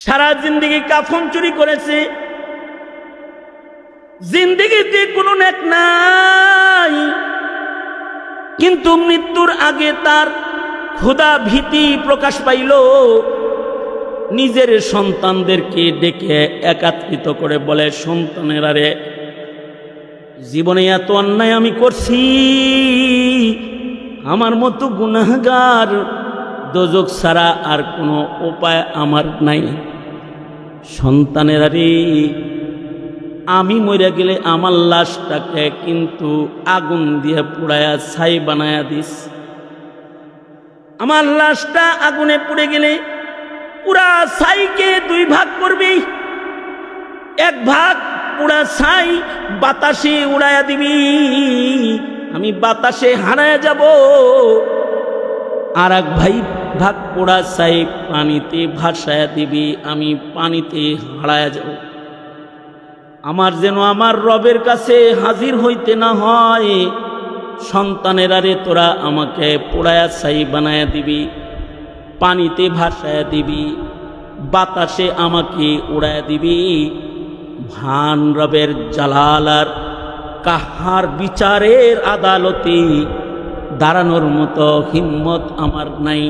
সারা জিন্দেগি কাফন চুরি করেছে, জিন্দেগিতে কোনো নেক নাই, কিন্তু মৃত্যুর আগে তার ক্ষুধা ভীতি প্রকাশ পাইল। নিজের সন্তানদেরকে ডেকে একত্রিত করে বলে, সন্তানেরা রে, জীবনে এত অন্যায় আমি করছি, আমার মতো গুনাহগার দোজখ ছাড়া আর কোনো উপায় আমার নাই। সন্তানেরা রে, আমি মরে গেলে আমার লাশটাকে কিন্তু আগুন দিয়ে পুড়ায়া ছাই বানায়া দিস। আমার লাশটা আগুনে পুড়ে গেলে পুরা ছাইকে দুই ভাগ করবি, এক ভাগ পুরা ছাই বাতাসে উড়াইয়া দিবি, আমি বাতাসে হারায়া যাব। আর এক ভাগ পোড়া ছাই পানিতে ভাসায়া দিবি, আমি পানিতে হারায়া যাব। আমার যেন আমার রবের কাছে হাজির হইতে না হয়। সন্তানেরা রে, তোরা আমাকে পোড়ায়া ছাই বানায়া দিবি, পানিতে ভাসায়া দিবি, বাতাসে আমাকে উড়ায়া দিবি। মহান রবের জালাল আর কাহার বিচারের আদালতে দাঁড়ানোর মতো হিম্মত আমার নাই।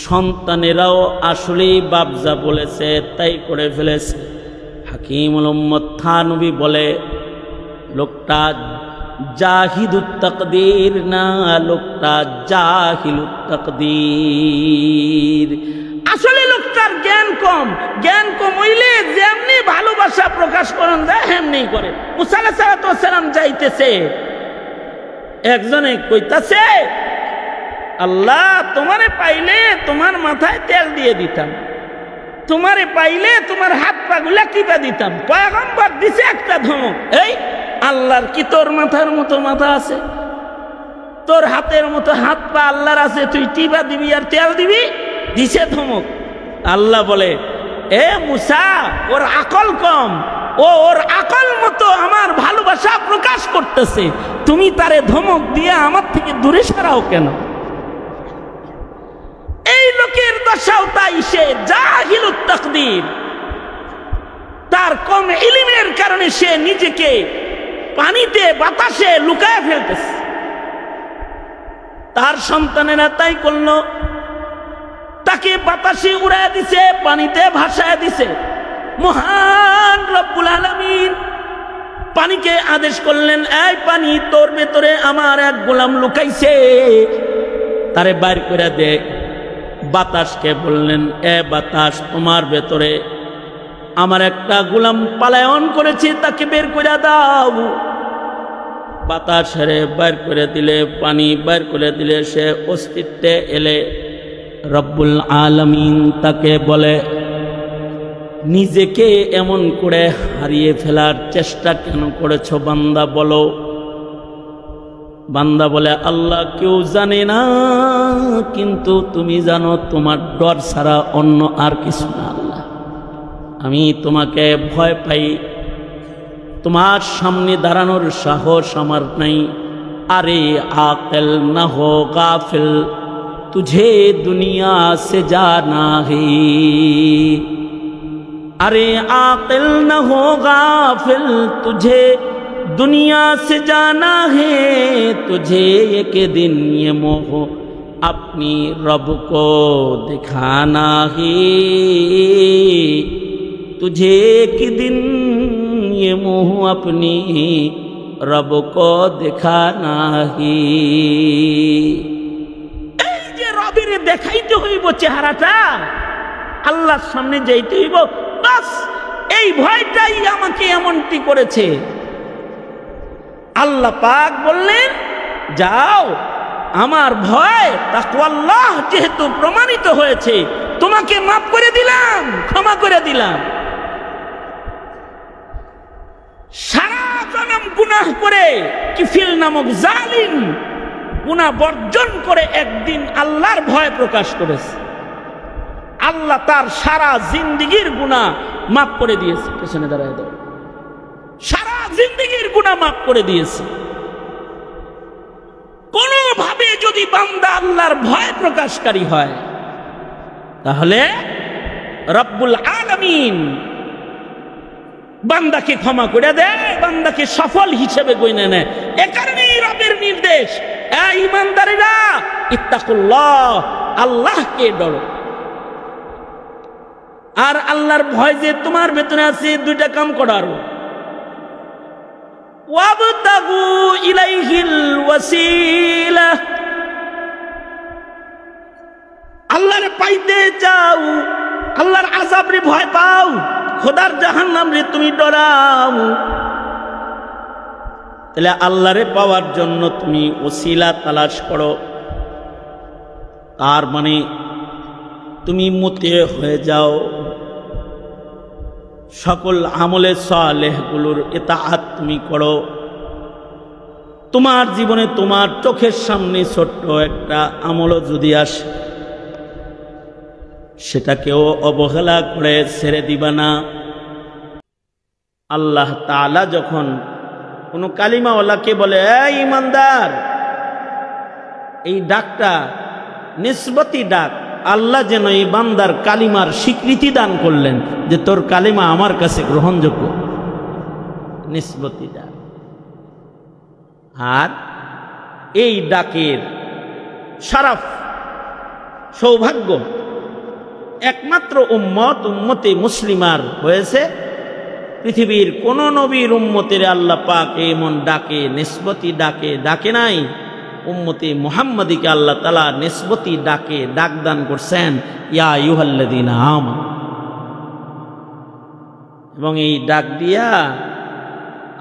সন্তানেরাও আসলেই বাপজা বলেছে তাই করে ফেলেছে। হাকিমুল উম্মত থানবী বলে, লোকটা জাহিদুত তাকদীর না, লোকটা জাহিলুত তাকদীর। আসলে লোকটার জ্ঞান কম, জ্ঞান কম হইলে যেমনি ভালোবাসা প্রকাশ করেন যায় হেমনি করে। মুসা আলাইহিস সালাম যাইতেছে, একজনে কইতাছে, আল্লাহ তোমারে পাইলে তোমার মাথায় তেল দিয়ে দিতাম, তোমারে পাইলে তোমার হাত পা গুলা কিবা দিতাম। পয়গম্বর দিছে একটা ধমক, এই আল্লাহর কি তোর মাথার মতো মাথা আছে? তোর হাতের মতো হাত পা আল্লাহর আছে, তুই টিপা দিবি আর তেল দিবি? দিছে ধমক। আল্লাহ বলে, এ মুসা, ওর আকল কম, ওর আকল মতো আমার ভালোবাসা প্রকাশ করতেছে, তুমি তারে ধমক দিয়ে আমার থেকে দূরে সরাও কেন? এই লোকের দশাও তাই, সে জাহিলুত তাকদীর। তার কম ইলমের কারণে সে নিজেকে পানিতে বাতাসে লুকায় ফেলতেছে। তার সন্তানেরা তাই করল, তাকে বাতাসে উড়ায় দিছে, পানিতে ভাসায় দিছে। মহান রব্বুল আলামিন পানিকে আদেশ করলেন, এই পানি, তোর ভেতরে আমার এক গোলাম লুকাইছে, তারে বাইর করে দে। বাতাসকে বললেন, এ বাতাস, তোমার ভেতরে আমার একটা গোলাম পালায়ন করেছে, তাকে বের করে দাও। বাতাসেরে বাইর করে দিলে, পানি বাইর করে দিলে, সে অস্তিত্বে এলে। রব্বুল আলামিন তাকে বলে, নিজেকে এমন করে হারিয়ে ফেলার চেষ্টা কেন করেছ বান্দা, বলো। বান্দা বলে, আল্লাহ কেউ জানে না, কিন্তু তুমি জানো, তোমার ডর ছাড়া অন্য আর কিছু না। আল্লাহ, আমি তোমাকে ভয় পাই, তোমার সামনে দাঁড়ানোর সাহস আমার নাই। আরে আকেল না হো গাফিল, तुझे दुनिया से जाना है। अरे आकिल न हो गाफिल, तुझे दुनिया से जाना है। तुझे एक दिन ये मोह अपनी रब को दिखाना है। तुझे एक दिन ये मोह अपनी रब को दिखाना है। দেখাইতে হইব চেহারাটা, আল্লাহর সামনে যাইতে হইব, বাস এই ভয়টাই আমাকে এমনটি করেছে। আল্লাহ পাক বললেন, যাও, আমার ভয় তাকওয়াল্লাহ যেহেতু প্রমাণিত হয়েছে, তোমাকে মাফ করে দিলাম, ক্ষমা করে দিলাম। সারা জনম গুনাহ করে কিফিল নামক জালিম গুনাহ বর্জন করে একদিন আল্লাহর ভয় প্রকাশ করেছে। আল্লাহ তার সারা জিন্দেগীর গুনাহ মাফ করে দিয়েছে। পেছনে দাঁড়ায় দাও, সারা জিন্দেগীর গুনাহ মাফ করে দিয়েছে। কোনোভাবে যদি বান্দা আল্লাহর ভয় প্রকাশকারী হয়, তাহলে রব্বুল আলামিন বান্দাকে ক্ষমা করে দেয়, বান্দাকে সফল হিসেবে গণ্য নেয়। এ কারণেই রবের নির্দেশ, ঈমানদারেরা ইত্তাকুল্লাহ, আল্লাহকে ডরো। আর আল্লাহর ভয় যে তোমার ভেতরে আছে, দুইটা কাম করার, ওয়াবতাগু ইলাইহিল ওয়াসিলা, আল্লাহরে পাইতে চাও, আল্লাহর আযাব রে ভয় পাও, খোদার জাহান্নাম রে তুমি ডরাও, তাহলে আল্লাহরে পাওয়ার জন্য তুমি ওসিলা তালাশ করো। তার মানে তুমি মুতে হয়ে যাও, সকল আমলে সালেহগুলোর ইতাআত তুমি করো। তোমার জীবনে তোমার চোখের সামনে ছোট্ট একটা আমলও যদি আসে, সেটাকেও অবহেলা করে ছেড়ে দিবা না। আল্লাহ তাআলা যখন কোনো কালিমাওয়ালাকে বলে, এই ইমানদার, এই ডাকটা নিসবতি ডাক, আল্লাহ যেন এই বান্দার কালিমার স্বীকৃতি দান করলেন যে তোর কালিমা আমার কাছে গ্রহণযোগ্য, নিসবতি ডাক। আর এই ডাকের শরফ, সৌভাগ্য একমাত্র উম্মতে মুসলিমার হয়েছে। পৃথিবীর কোন নবীর উম্মতের আল্লাহ পাক এমন ডাকে, নিসবতি ডাকে ডাকে নাই। উম্মতে মুহাম্মাদীকে আল্লাহ তাআলা নিসবতি ডাকে ডাক দান করছেন, ইয়া আইয়ুহাল্লাযীনা আমানু। এবং এই ডাক দিয়া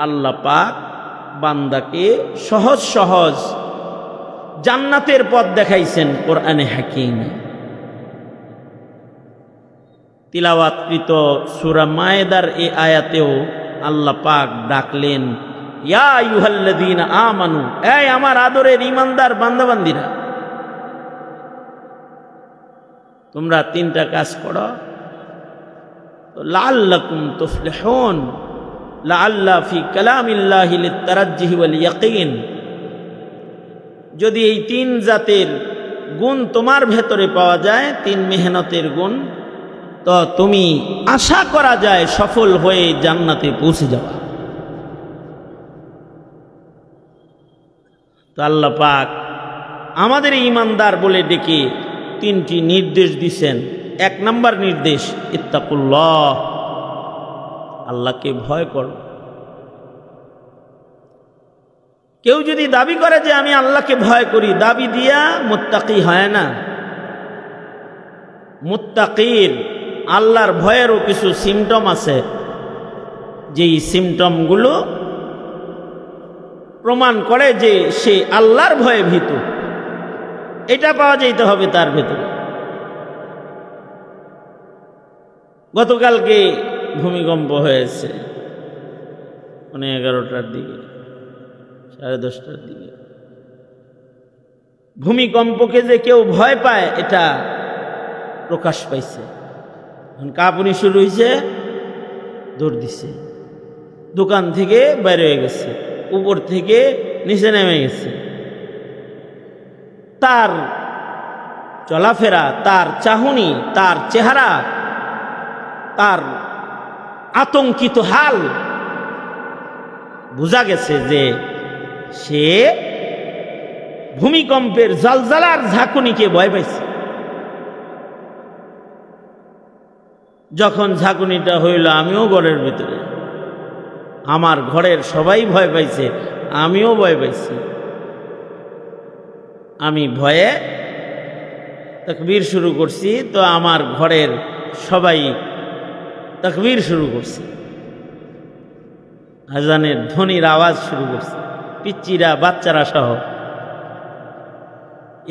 আল্লাহ পাক বান্দাকে সহজ সহজ জান্নাতের পথ দেখাইছেন কোরআনে হাকিমে। তিলাওয়াতকৃত সূরা মায়েদার এই আয়াতেও আল্লাহ পাক ডাকলেন, ইয়া আইয়ুহাল্লাযীনা আমানু, এই আমার আদরের ঈমানদার বান্দাবান্দীরা, তোমরা তিনটা কাজ করো, লাআল্লাকুম তুফলিহুন। লাআল্লা ফি কালামিল্লাহি লিত-তারাজ্জুহি ওয়াল ইয়াকিন। যদি এই তিন জাতের গুণ তোমার ভেতরে পাওয়া যায়, তিন মেহনতের গুণ, তো তুমি আশা করা যায় সফল হয়ে জান্নাতে পৌঁছে যাওয়া। তো আল্লাহ পাক আমাদের ঈমানদার বলে ডেকে তিনটি নির্দেশ দিছেন। এক নাম্বার নির্দেশ, ইত্তাকুল্লাহ, আল্লাহকে ভয় করো। কেউ যদি দাবি করে যে আমি আল্লাহকে ভয় করি, দাবি দিয়া মুত্তাকি হয় না। মুত্তাকির আল্লাহর ভয়েরও কিছু সিমটম আছে, যেই সিমটমগুলো প্রমাণ করে যে সে আল্লাহর ভয়ে ভীত। এটা পাওয়া যাইতে হবে তার ভেতরে। গতকালকে ভূমিকম্প হয়েছে 11টার দিকে, 10:30টার দিকে। ভূমিকম্পকে যে কেউ ভয় পায়, এটা প্রকাশ পাইছে। কাঁপুনি শুরু হয়েছে, দৌড় দিছে, দোকান থেকে বের হয়ে গেছে, উপর থেকে নিচে নেমে গেছে। তার চলাফেরা, তার চাহনি, তার চেহারা, তার আতঙ্কিত হাল বোঝা গেছে যে সে ভূমিকম্পের জালজালার ঝাঁকুনিকে ভয় পাইছে। যখন ঝাঁকুনিটা হইল, আমিও ঘরের ভিতরে, আমার ঘরের সবাই ভয় পাইছে, আমিও ভয় পাইছি। আমি ভয়ে তাকবীর শুরু করছি, তো আমার ঘরের সবাই তাকবীর শুরু করছে, আজানের ধ্বনির আওয়াজ শুরু করছে, পিচ্চিরা, বাচ্চারা সহ।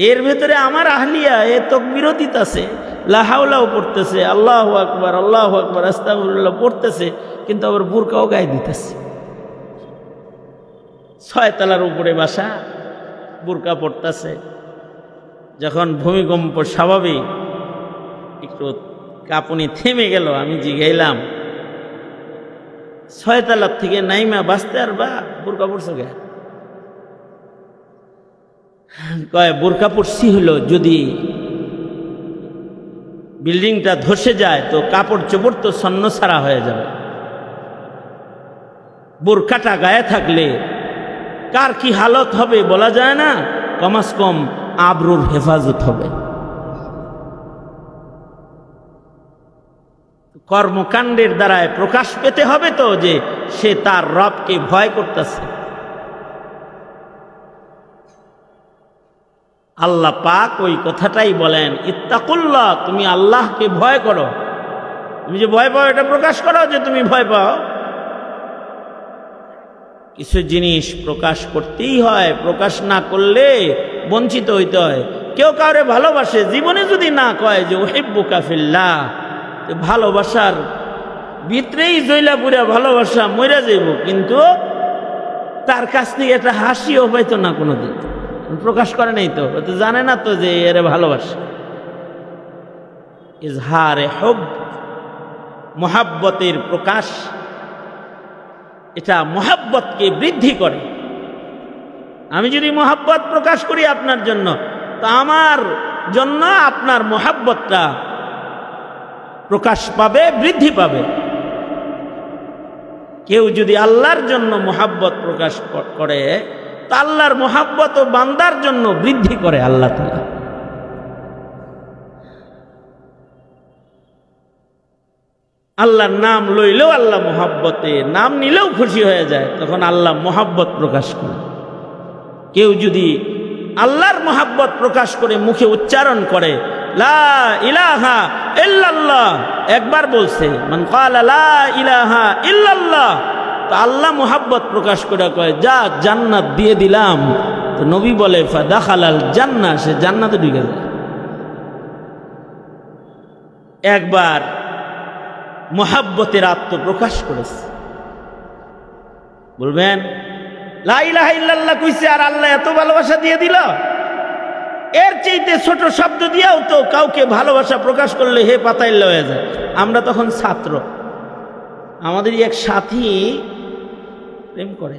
এর ভেতরে আমার আহলিয়া এ তাকবীরও দিতেছে, লা হাওলাও পড়তেছে, আল্লাহু আকবার, আল্লাহু আকবার, আস্তাগফিরুল্লাহ পড়তেছে, কিন্তু আবার বুরকাও গায়ে দিতেছে। 6 তলার উপরে বাসা, বুরকা পড়তেছে। যখন ভূমিকম্প স্বাভাবিক, একটু কাঁপুনি থেমে গেল, আমি জিগাইলাম, 6 তলার থেকে নাইমা বাঁচতে আর বা বুরকা পড়ছো গে? কয় বুরকা পড়ছি হলো বিল্ডিংটা ধসে যায় তো কাপড় চোপড় তো ছন্নছাড়া হয়ে যাবে। বোরকাটা গায়ে থাকলে কার কি হালত হবে বলা যায় না, কমাস কম আবরুর হেফাজত হবে। কর্মকাণ্ডের দ্বারায় প্রকাশ পেতে হবে তো যে সে তার রবকে ভয় করতেছে। আল্লাহ পাক ওই কথাটাই বলেন, ইত্তাকুল্লাহ, তুমি আল্লাহকে ভয় করো। তুমি যে ভয় পাও এটা প্রকাশ করো যে তুমি ভয় পাও। কিছু জিনিস প্রকাশ করতেই হয়, প্রকাশ না করলে বঞ্চিত হইতে হয়। কেউ কাউরে ভালোবাসে, জীবনে যদি না কয় যে উহিব্বুকা ফিল্লাহ, ভালোবাসার ভিতরেই জইলা পুরা ভালোবাসা মইরা যাইব, কিন্তু তার কাছ থেকে একটা হাসিও পাইতো না কোনোদিন, প্রকাশ করে নাই তো, জানে না তো যে এর ভালোবাসে। ইজহারে হুব, মুহাব্বতের প্রকাশ, এটা মুহাব্বতকে বৃদ্ধি করে। আমি যদি মুহাব্বত প্রকাশ করি আপনার জন্য, তো আমার জন্য আপনার মুহাব্বতটা প্রকাশ পাবে, বৃদ্ধি পাবে। কেউ যদি আল্লাহর জন্য মুহাব্বত প্রকাশ করে, তো আল্লাহর মুহাব্বত ও বান্দার জন্য বৃদ্ধি করে আল্লাহ তাআলা। আল্লাহর নাম লইলেও আল্লাহ মুহাব্বতে, নাম নিলেও খুশি হয়ে যায়, তখন আল্লাহ মুহাব্বত প্রকাশ করে। কেউ যদি আল্লাহর মুহাব্বত প্রকাশ করে মুখে উচ্চারণ করে লা ইলাহা ইল্লাল্লাহ, একবার বলছে মান ক্বালা লা ইলাহা ইল্লাল্লাহ, তো আল্লাহ মুহাব্বত প্রকাশ করে কয় যা জান্নাত দিয়ে দিলাম। তো নবী বলে ফাদাখালাল জান্নাহ, সে জান্নাতে ঢুকে যায়। একবার মুহাব্বতের আত্মপ্রকাশ করেছে, বলবেন লা ইলাহা ইল্লাল্লাহ কইছে আর আল্লাহ এত ভালোবাসা দিয়ে দিল। এর চাইতে ছোট শব্দ দিয়েও তো কাউকে ভালোবাসা প্রকাশ করলে হে পাতাইল্লা হয়ে যায়। আমরা তখন ছাত্র, আমাদের এক সাথী প্রেম করে,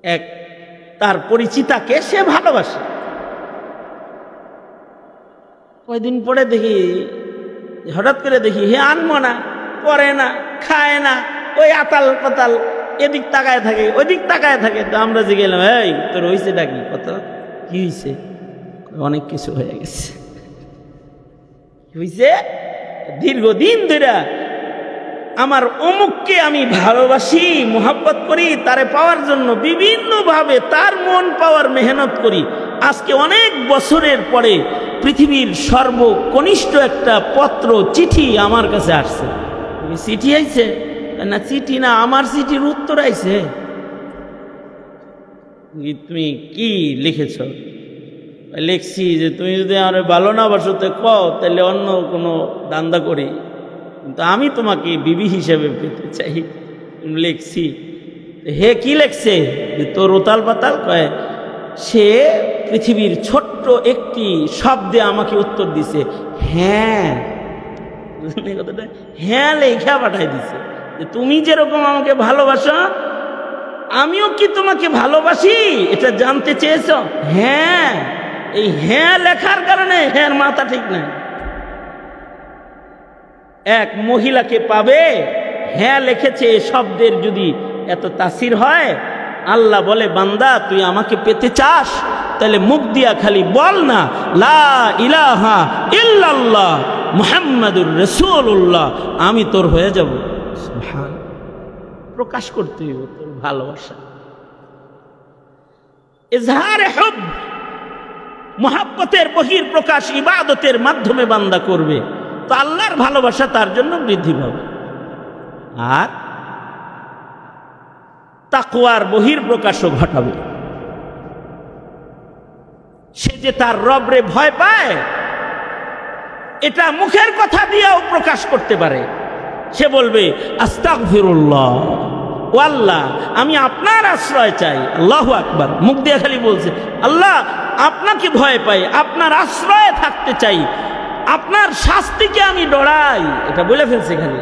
এক তার পরিচিতাকে সে ভালোবাসে। কয়দিন পরে দেখি, হঠাৎ করে দেখি হে আনবো না, পরে না, খায় না, ওই আতাল পাতাল, এদিক তাকায় থাকে ওইদিক তাকায় থাকে। তো আমরা যে গেলাম, এই তোর হয়েছে ডাকি কত, কি হয়েছে? অনেক কিছু হয়ে গেছে। হয়েছে দীর্ঘদিন ধরে আমার অমুককে আমি ভালোবাসি, মুহাব্বত করি, তারে পাওয়ার জন্য বিভিন্নভাবে তার মন পাওয়ার মেহনত করি। আজকে অনেক বছরের পরে পৃথিবীর সর্বকনিষ্ঠ একটা পত্র, চিঠি আমার কাছে আসছে। চিঠি আইছে না, চিঠি না, আমার চিঠির উত্তর আইছে। তুমি কি লিখেছ? লিখছি যে তুমি যদি আমার ভালো না বাসতে কও তাহলে অন্য কোনো দান্দা করি, কিন্তু আমি তোমাকে বিবি হিসেবে পেতে চাই। লিখছি। হে কি লেখছে যে তোর উতাল পাতাল কয়, সে পৃথিবীর ছোট্ট একটি শব্দে আমাকে উত্তর দিছে হ্যাঁ। হ্যাঁ লেখা পাঠাই দিছে যে তুমি যেরকম আমাকে ভালোবাসো আমিও কি তোমাকে ভালোবাসি এটা জানতে চেয়েছ? হ্যাঁ। এই হ্যাঁ লেখার কারণে হ্যাঁ মাথা ঠিক নাই। এক মহিলাকে পাবে, হ্যাঁ লিখেছে, এই শব্দের যদি এত তাসির হয়, আল্লাহ বলে বান্দা তুই আমাকে পেতে চাস তাহলে মুখ দিয়া খালি বল না লা ইলাহা ইল্লাল্লাহ মুহাম্মাদুর রাসূলুল্লাহ, আমি তোর হয়ে যাব। সুবহান। প্রকাশ করতে হবে তোর ভালোবাসা। ইজহারে হুব, মুহাব্বতের বহির প্রকাশ ইবাদতের মাধ্যমে বান্দা করবে, তো আল্লাহর ভালোবাসা তার জন্য বৃদ্ধি পাবে। আর তাকওয়ার বহির প্রকাশও ঘটাবে। সে যে তার রবরে ভয় পায় এটা মুখের কথা দিয়েও প্রকাশ করতে পারে। সে বলবে আস্তাগফিরুল্লাহ, ও আল্লাহ আমি আপনার আশ্রয় চাই। আল্লাহু আকবার। মুখ দিয়ে খালি বলছে আল্লাহ আপনাকে ভয় পাই, আপনার আশ্রয়ে থাকতে চাই, আপনার শাস্তিকে আমি ডরাই। এটা বলে ফেলছে খালি।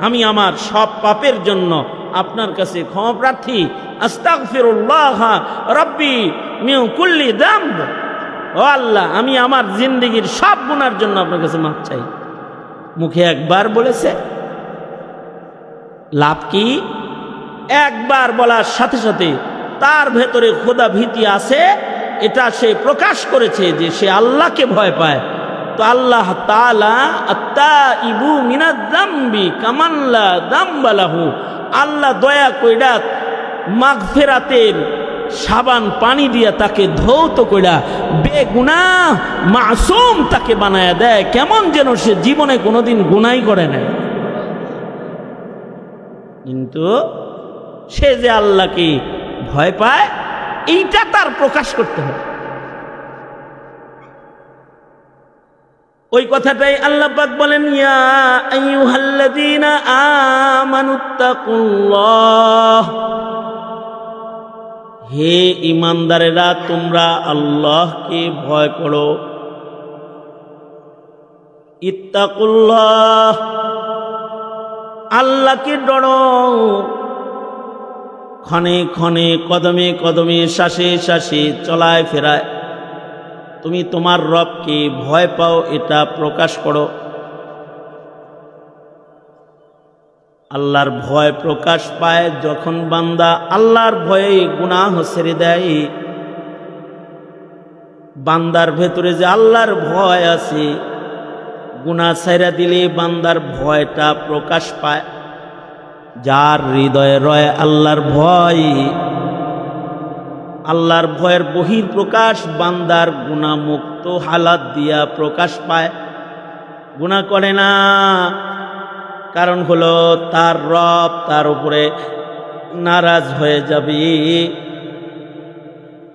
আমি আমার সব পাপের জন্য আপনার কাছে ক্ষমা প্রার্থী। আস্তাগফিরুল্লাহ রাব্বি মিন কুল্লি যামব ও আল্লাহ, আমি আমার জিন্দেগির সব গুনার জন্য আপনার কাছে মাফ চাই। মুখে একবার বলেছে, লাভ কি? একবার বলার সাথে সাথে তার ভেতরে খোদা ভীতি আছে, এটা সে প্রকাশ করেছে যে সে আল্লাহকে ভয় পায়। তো আল্লাহ তাআলা আত্তাইবু মিনাজ যামবি কামান লা যামবা লাহু, আল্লাহ দয়া কইরা মাগফিরাতের সাবান পানি দিয়া তাকে ধৌত কইরা বেগুনাহ মাসুম তাকে বানায়া দেয়, কেমন যেন সে জীবনে কোনোদিন গুনাহ করে নাই। কিন্তু সে যে আল্লাহকে ভয় পায়, এইটা তার প্রকাশ করতে হবে। ওই কথাটাই আল্লাহ পাক বলেন, ইয়া আইয়ুহাল্লাযীনা আমানুত্তাকুল্লাহ, হে ঈমানদারেরা তোমরা আল্লাহকে ভয় করো। ইত্তাকুল্লাহ, আল্লাহকে ডরো। ক্ষণে ক্ষণে কদমে কদমে শ্বাসে শ্বাসে চলায় ফেরায় তুমি তোমার রবকে ভয় পাও, এটা প্রকাশ করো। আল্লাহর ভয় প্রকাশ পায় যখন বান্দা আল্লাহর ভয়ে গুনাহ ছেড়ে দেয়। বান্দার ভেতরে যে আল্লাহর ভয় আছে, গুনাহ ছেড়ে দিলে বান্দার ভয়টা প্রকাশ পায়। যার হৃদয়ে রয় আল্লাহর ভয়, আল্লাহর ভয়ের বহির প্রকাশ বান্দার গুনাহমুক্ত হালাত দিয়া প্রকাশ পায়। গুনাহ করে না, কারণ হলো তার রব তার উপরে নারাজ হয়ে যাবে।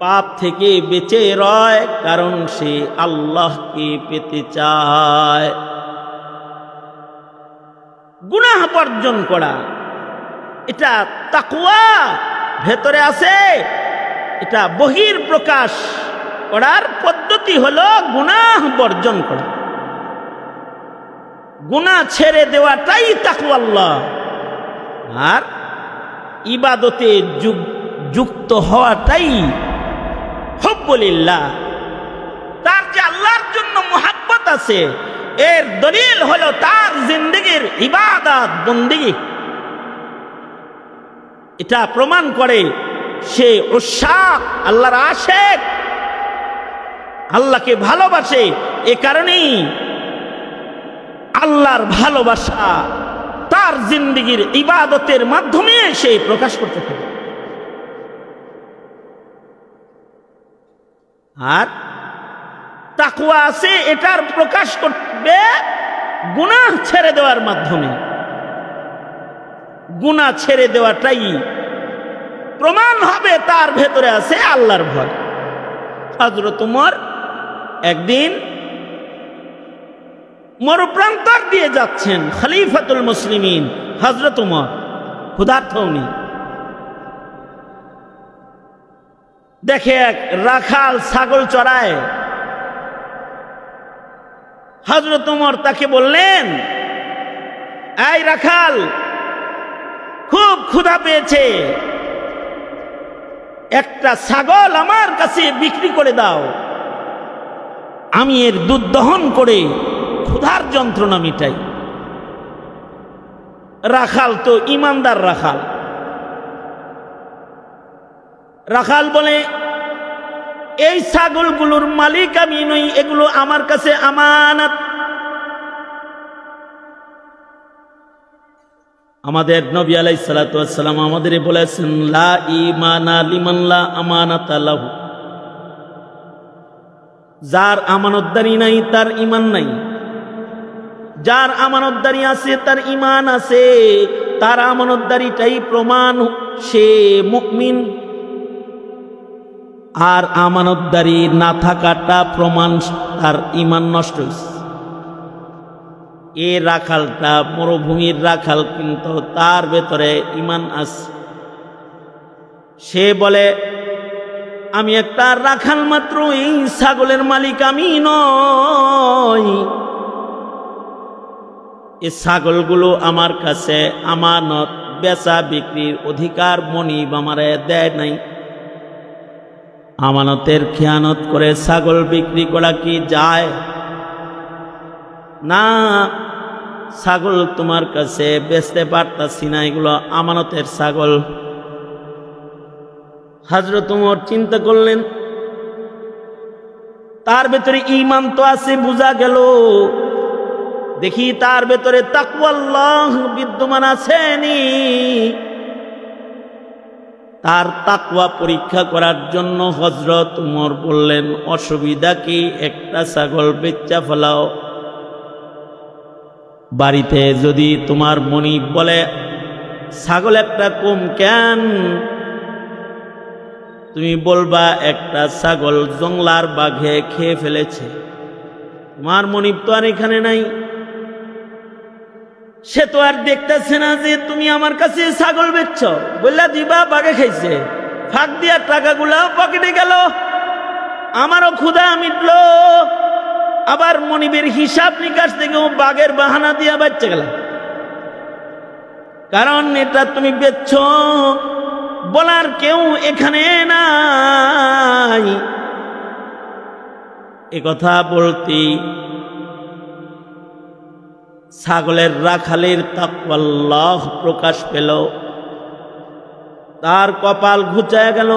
পাপ থেকে বেঁচে রয়, কারণ সে আল্লাহকে পেতে চায়। গুনাহ বর্জন করা, এটা তাকওয়া ভেতরে আছে। এটা বহির প্রকাশ করার পদ্ধতি হলো গুনাহ বর্জন করা। গুনাহ ছেড়ে দেওয়াটাই তাকওয়াল্লাহ। আর ইবাদতে যুক্ত হওয়াটাই হুব্বুলিল্লাহ। তার যে আল্লাহর জন্য মুহাব্বত আছে, এর দলিল হলো তার জিন্দেগির ইবাদত বন্দেগী। এটা প্রমাণ করে সে উশাক, আল্লাহর আশেক, আল্লাহকে ভালোবাসে। এ কারণেই আল্লাহর ভালোবাসা তার জিন্দেগির ইবাদতের মাধ্যমে সে প্রকাশ করতে থাকে। আর তাকওয়া আছে, এটার প্রকাশ করবে গুনাহ ছেড়ে দেওয়ার মাধ্যমে। গুনাহ ছেড়ে দেওয়াটাই প্রমাণ হবে তার ভেতরে আছে আল্লাহর ভয়। হযরত ওমর একদিন মরুপ্রান্তর দিয়ে যাচ্ছেন, খলিফাতুল মুসলিমিন হযরত ওমর, ক্ষুধার্ত উনি। দেখে এক রাখাল ছাগল চড়ায়। হযরত ওমর তাকে বললেন, এই রাখাল, খুব ক্ষুধা পেয়েছে, একটা ছাগল আমার কাছে বিক্রি করে দাও, আমি এর দুধ দহন করে ক্ষুধার যন্ত্রণা মিটাই। রাখাল তো ইমানদার রাখাল। রাখাল বলে, এই ছাগলগুলোর মালিক আমি নই, এগুলো আমার কাছে আমানত। আমাদের নবী আলাইহিস সালাতু ওয়াস সালাম আমাদের বলেছেন, লা ঈমানা লিমান লা আমানাতা লাহু। যার আমানতদারি নাই তার ঈমান নাই, যার আমানতদারি আছে তার ঈমান আছে। তার আমানতদারিটাই প্রমাণ সে মুমিন, আর আমানতদারি না থাকাটা প্রমাণ তার ঈমান নষ্ট হয়েছে। এ রাখালটা মরুভূমির রাখাল, কিন্তু তার ভেতরে ঈমান আছে। সে বলে, আমি একটা রাখাল মাত্র, এই ছাগলের মালিক আমি নই। এই ছাগলগুলো আমার কাছে আমানত, বেচা বিক্রির অধিকার মনিব আমারে দেয় নাই। আমানতের খেয়ানত করে ছাগল বিক্রি করা কি যায়? না, ছাগল তোমার কাছে বেচতে পারতাছি না, এগুলো আমানতের ছাগল। হযরত ওমর চিন্তা করলেন, তার ভেতরে ঈমান তো আছে, বোঝা গেল। দেখি তার ভেতরে তাকওয়াল্লাহ বিদ্যমান আছেনি। তার তাকওয়া পরীক্ষা করার জন্য হযরত ওমর বললেন, অসুবিধা কি, একটা ছাগল বেচা ফেলাও। বাড়িতে যদি তোমার মনিব বলে ছাগল একটা কম কেন, তুমি বলবা একটা ছাগল জংলার বাঘে খেয়ে ফেলেছে। তোমার মনিব তো আর এখানে নাই, সে তো আর দেখতেছে না যে তুমি আমার কাছে ছাগল বেচছ। বললা দিবা, বাঘে খাইছে, ফাঁক দিয়া টাকাগুলা পকেটে গেল, আমারও ক্ষুধা মিটলো, আবার মনিবের হিসাব নিকাশ থেকেও বাঘের বাহানা দিয়া বাচ্চা গেল। কারণ এটা তুমি বেচছ বলার কেউ এখানে নাই। এ কথা বলতে ছাগলের রাখালের তাকওয়াল্লাহ প্রকাশ পেল। তার কপাল ঘুচায় গেল।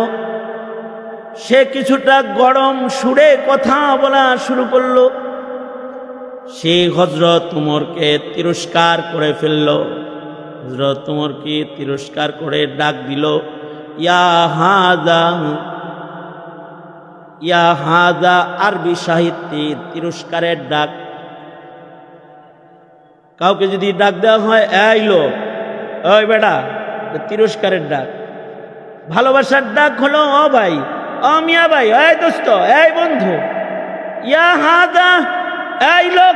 সে কিছুটা গরম সুরে কথা বলা শুরু করল। সে হযরত ওমরকে তিরস্কার করে ফেলল। হযরত ওমরকে তিরস্কার করে ডাক দিল, ইয়া হাযা। ইয়া হাযা আরবি সাহিত্যে তিরস্কারের ডাক। কাউকে যদি ডাক দেওয়া হয়, এই লোক, ওই বেটা, তিরস্কারের ডাক। ভালোবাসার ডাক হলো ও ভাই, ও মিয়া ভাই, এই দোস্ত, এই বন্ধু। ইয়া হাযা, এই লোক,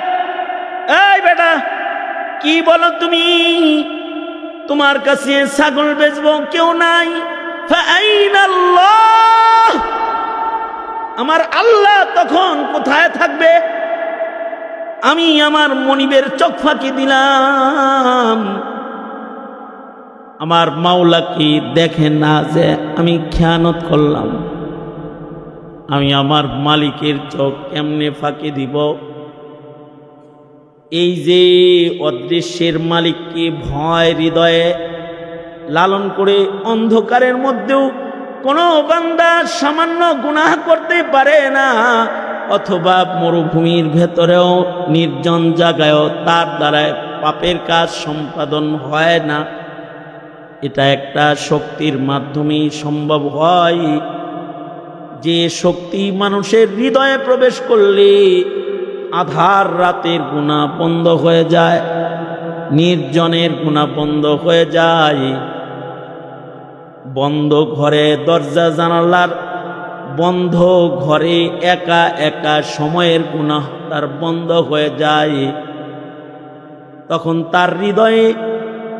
এই বেটা, কি বলো তুমি? তোমার কাছে ছাগল বেচবো কেউ নাই। ফাআইনাল্লাহ, আমার আল্লাহ তখন কোথায় থাকবে? আমি আমার মনিবের চোখ ফাঁকি দিলাম, আমার মাওলা কি দেখেন না যে আমি খেয়ানত করলাম? আমি আমার মালিকের চোখ কেমনে ফাঁকি দিব? এই যে অদৃশ্যের মালিককে ভয় হৃদয়ে লালন করে অন্ধকারের মধ্যেও কোনো বান্দা সামান্য গুনাহ করতে পারে না, অথবা মরুভূমির ভেতরেও নির্জন জায়গায়ও তার দ্বারা পাপের কাজ সম্পাদন হয় না। এটা একটা শক্তির মাধ্যমেই সম্ভব হয়, যে শক্তি মানুষের হৃদয়ে প্রবেশ করলে আধার রাতের গুনাহ বন্ধ হয়ে যায়, নির্জনের গুনাহ বন্ধ হয়ে যায়। বন্ধ ঘরে দরজা জানালার বন্ধ ঘরে একা একা সময়ের গুনাহ তার বন্ধ হয়ে যায়। তখন তার হৃদয়ে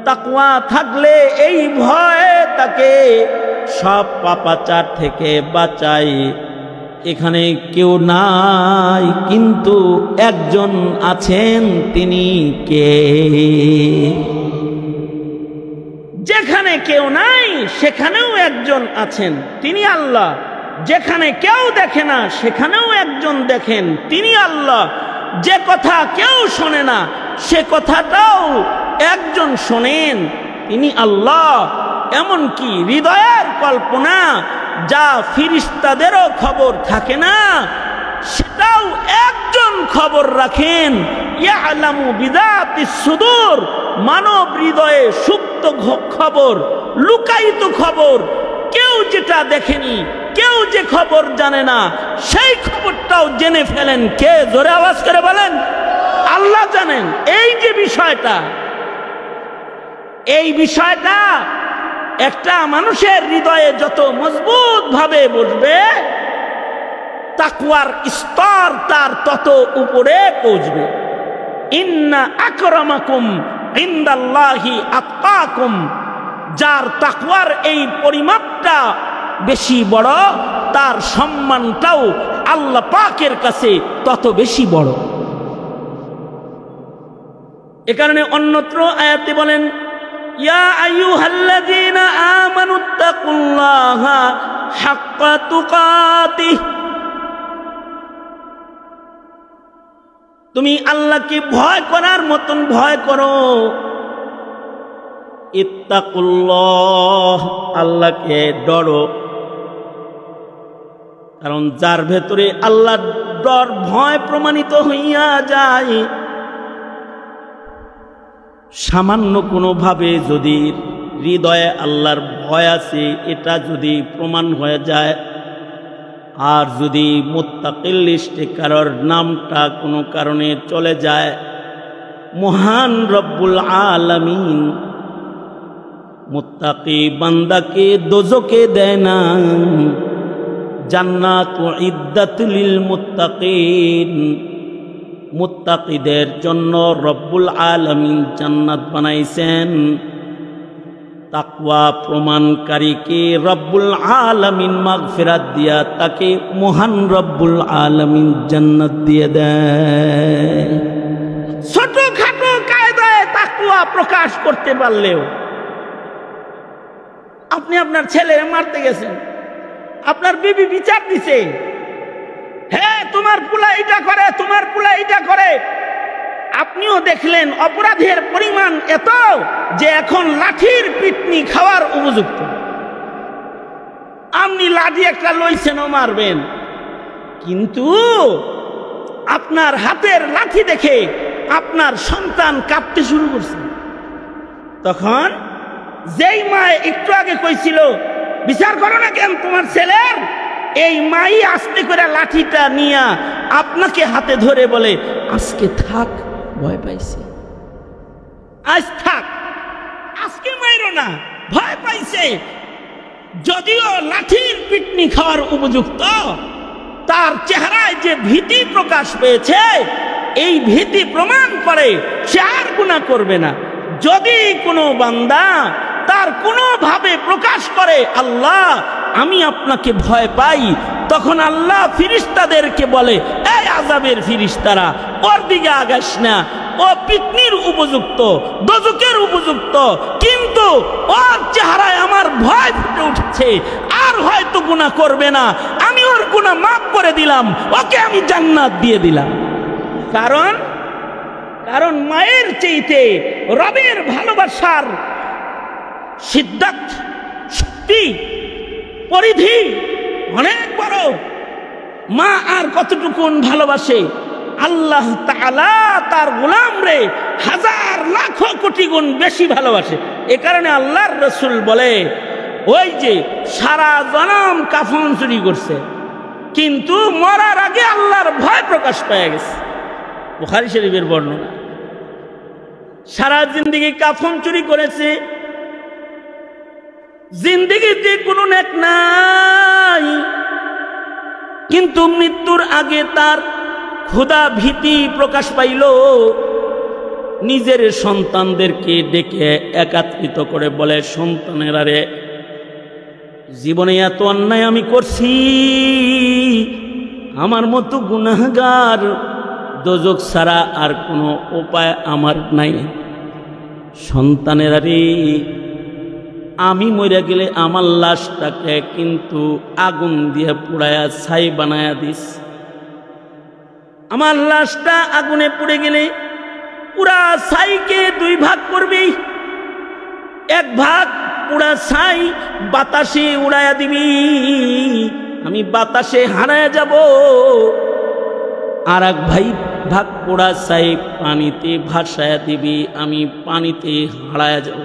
তাকওয়া থাকলে এই ভয় তাকে সব পাপাচার থেকে বাঁচায়। এখানে কেউ নাই, কিন্তু একজন আছেন, তিনি কে? যেখানে কেউ নাই সেখানেও একজন আছেন, তিনি আল্লাহ। যেখানে কেউ দেখে না সেখানেও একজন দেখেন, তিনি আল্লাহ। যে কথা কেউ শোনে না সে কথাটাও একজন শোনেন, তিনি আল্লাহ। এমনকি হৃদয়ের কল্পনা যা ফিরিস্তাদেরও খবর থাকে না, সেটাও একজন খবর রাখেন। ইয়ালামু বিযাতিস সুদূর, মানব হৃদয়ে সুপ্ত খবর, লুকায়িত খবর, কেউ যেটা দেখেনি, কেউ যে খবর জানে না, সেই খবরটাও জেনে ফেলেন কে? জোরে আওয়াজ করে বলেন, আল্লাহ জানেন। এই যে বিষয়টা, এই বিষয়টা একটা মানুষের হৃদয়ে যত মজবুত ভাবে বসবে, তাকওয়ার স্তর তার তত উপরে পৌঁছবে। ইন্না আকরামাকুম ইনদাল্লাহি আতকাকুম, যার তাকওয়ার এই পরিমাপটা বেশি বড়, তার সম্মানটাও আল্লাহ পাকের কাছে তত বেশি বড়। এ কারণে অন্যত্র আয়াতে বলেন, ইয়া আইয়ুহাল্লাযীনা আমানুত্তাকুল্লাহা হাক্কা তুকাতিহ, তুমি আল্লাহকে ভয় করার মতন ভয় করো। ইত্তাকুল্লাহ, আল্লাহকে ডরো। কারণ যার ভেতরে আল্লাহর ডর ভয় প্রমাণিত হইয়া যায়, সামান্য কোনোভাবে যদি হৃদয়ে আল্লাহর ভয় আছে এটা যদি প্রমাণ হয়ে যায়, আর যদি মুত্তাকিল লিস্টে কারোর নামটা কোনো কারণে চলে যায়, মহান রব্বুল আলামিন মুত্তাকি বান্দাকে দোজকে দেয় না, জান্নাত উইদ্দাত লিল মুত্তাকিন, মুত্তাকিদের জন্য রব্বুল আলামিন জান্নাত বানাইছেন। তাকওয়া প্রমাণকারীকে রব্বুল আলামিন মাগফিরাত দিয়া তাকে মহান রব্বুল আলামিন জান্নাত দিয়ে দেয়। ছোটখাটো কায়দায় তাকওয়া প্রকাশ করতে পারলেও, আপনি আপনার ছেলে মারতে গেছেন, আপনার বিবি বিচার দিছে, হ্যাঁ তোমার পুলা এটা করে, তোমার পুলা এটা করে, আপনিও দেখলেন অপরাধের পরিমাণ এত যে এখন লাঠির পিটনি খাওয়ার উপযুক্ত। আপনি লাঠি একটা লইছেন মারবেন, কিন্তু আপনার হাতের লাঠি দেখে আপনার সন্তান কাঁপতে শুরু করছে। তখন যেই মা একটু আগে কইছিল বিচার করো না কেন তোমার ছেলের, এই মাই আস্তে করে লাঠিটা নিয়ে আপনাকে হাতে ধরে বলে আজকে থাক, ভয় পাইছে, আজ থাক, আজকে মাইরো না, ভয় পাইছে। যদিও লাঠির পিটনি খাওয়ার উপযুক্ত, তার চেহারায় যে ভীতি প্রকাশ পেয়েছে, এই ভীতি প্রমাণ করে সে আর গুনাহ করবে না। যদি কোনো বান্দা তার কোনোভাবে প্রকাশ করে আল্লাহ আমি আপনাকে ভয় পাই, তখন আল্লাহ ফিরিস্তাদেরকে বলে এই আযাবের ফিরিস্তারা, ওর দিকে আগাস না, ও পিটনির উপযুক্ত, দোজকের উপযুক্ত, কিন্তু ওর চেহারায় আমার ভয় ফুটে উঠছে, আর হয়তো গুনাহ করবে না, আমি ওর গুনাহ মাফ করে দিলাম, ওকে আমি জান্নাত দিয়ে দিলাম। কারণ মায়ের চাইতে রবের ভালোবাসার সিদ্ধাত, শক্তি, পরিধি অনেক বড়। মা আর কতটুকুন ভালোবাসে, আল্লাহ তাআলা তার গোলামরে হাজার লাখ কোটি গুণ বেশি ভালোবাসে। এ কারণে আল্লাহর রাসূল বলে, ওই যে সারা জনম কাফন চুরি করছে, কিন্তু মরার আগে আল্লাহর ভয় প্রকাশ পেয়ে গেছে। বুখারী শরীফের বর্ণনা। সারা জিন্দেগি কাফন চুরি করেছে, জিন্দেগিতে কোনো নেক নাই, কিন্তু মৃত্যুর আগে তার ক্ষুধা ভীতি প্রকাশ পাইল। নিজের সন্তানদেরকে ডেকে একত্রিত করে বলে, সন্তানেরা রে, জীবনে এত অন্যায় আমি করছি, আমার মতো গুনাহগার দোজক ছাড়া আর কোনো উপায় আমার নাই। সন্তানেরা রে, আমি মরে গেলে আমার লাশটাকে কিন্তু আগুন দিয়ে পুড়ায়া ছাই বানায়া দিস। আমার লাশটা আগুনে পুড়ে গেলে পুরা ছাইকে দুই ভাগ করবি, এক ভাগ পুরা ছাই বাতাসে উড়াইয়া দিবি, আমি বাতাসে হারায়া যাব, আর এক ভাগ পোড়া ছাই পানিতে ভাসায়া দিবি, আমি পানিতে হারায়া যাব।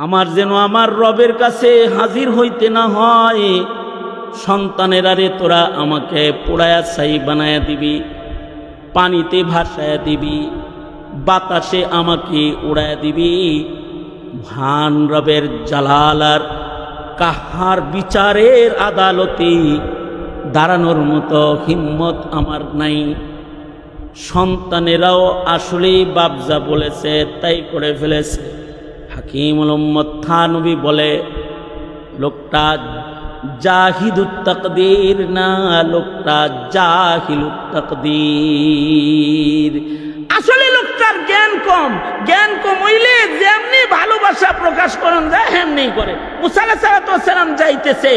আমার যেন আমার রবের কাছে হাজির হইতে না হয়। সন্তানেরা রে, তোরা আমাকে পোড়ায়া ছাই বানায়া দিবি, পানিতে ভাসায়া দিবি, বাতাসে আমাকে উড়ায়া দিবি। মহান রবের জালাল আর কাহার বিচারের আদালতে দাঁড়ানোর মতো হিম্মত আমার নাই। সন্তানেরাও আসলেই বাপজা বলেছে তাই করে ফেলেছে। হাকিমুল উম্মত থানবী বলে, লোকটা জাহিদুত তাকদীর না, লোকটা জাহিলুত তাকদীর। আসলে লোকটার জ্ঞান কম হইলে যেমনি ভালোবাসা প্রকাশ করন যায় হেমনি করে। মুসা আলাইহিস সালাম যাইতেছে,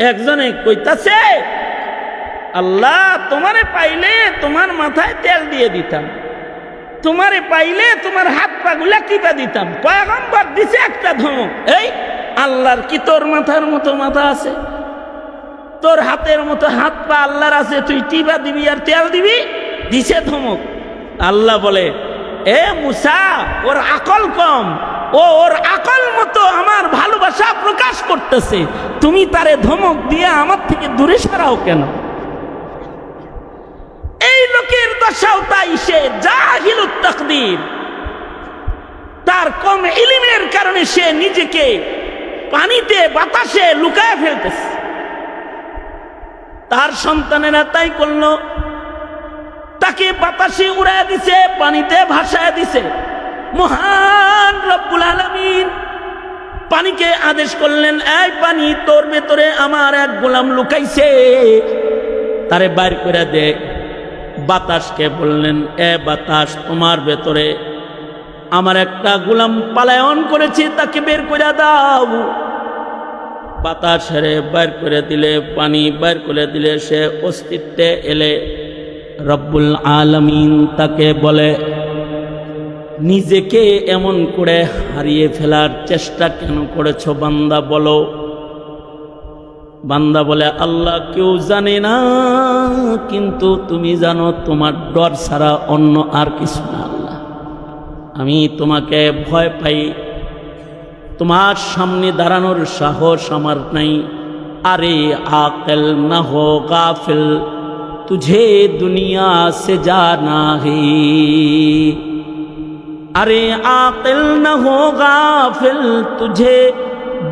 একজনে কইতাছে আল্লাহ তোমারে পাইলে তোমার মাথায় তেল দিয়ে দিতাম, তোমারে পাইলে তোমার হাত পা গুলা টিপা দিতাম। পয়গম্বর দিছে একটা ধমক, এই আল্লাহর কি তোর মাথার মতো মাথা আছে? তোর হাতের মতো হাত পা আল্লাহর আছে, তুই টিপা দিবি আর তেল দিবি? দিছে ধমক। আল্লাহ বলে, এ মুসা ওর আকল কম, ওর আকল মতো আমার ভালোবাসা প্রকাশ করতেছে, তুমি তারে ধমক দিয়ে আমার থেকে দূরে সরাও কেন? এই লোকের দশাও তাই, সে জাহিলুত তাকদীর, তার কম ইলমের কারণে সে নিজেকে পানিতে বাতাসে লুকায় ফেলতেছে। তার সন্তানেরা তাই করলো, তাকে বাতাসে উড়ায় দিছে, পানিতে ভাসায় দিছে। মহান রব্বুল আলামিন পানিকে আদেশ করলেন, এই পানি তোর ভেতরে আমার এক গোলাম লুকাইছে, তারে বাইর করে দে। বাতাসকে বললেন, এ বাতাস তোমার ভেতরে আমার একটা গোলাম পালায়ন করেছে, তাকে বের করে দাও। বাতাসের বাইর করে দিলে, পানি বাইর করে দিলে, সে অস্তিত্বে এলে রব্বুল আলামিন তাকে বলে, নিজেকে এমন করে হারিয়ে ফেলার চেষ্টা কেন করেছো বান্দা বলো? বান্দা বলে, আল্লাহ কেউ জানে না, কিন্তু তুমি জানো, তোমার ডর ছাড়া অন্য আর কিছু না। আল্লাহ আমি তোমাকে ভয় পাই, তোমার সামনে দাঁড়ানোর সাহস আমার নাই। আরে আকেল না হো গাফিল, तुझे दुनिया से जाना है। अरे आकिल न हो गाफिल, तुझे